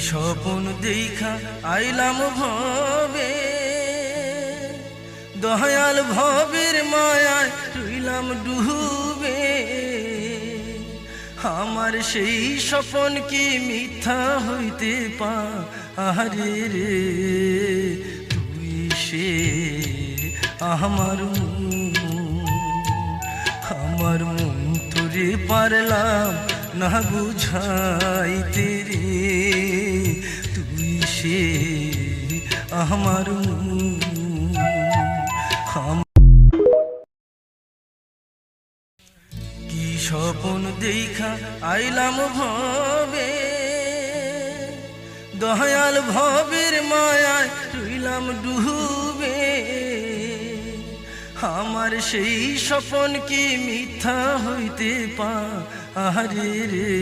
স্বপন দেখা আইলাম ভবে, দয়াল ভবের মায়ায় রইলাম ডুবে। আমার সেই স্বপন কি মিথ্যা হইতে পারে রে? তুই সে আমার মন তোরে পারলাম না বুঝাইতে রে। তুই সে আমার কি স্বপন দেখা আইলাম ভবে, দয়াল ভবের মায়ায় রইলাম ডুবে। আমার সেই স্বপন কি মিথ্যা হইতে পারে রে?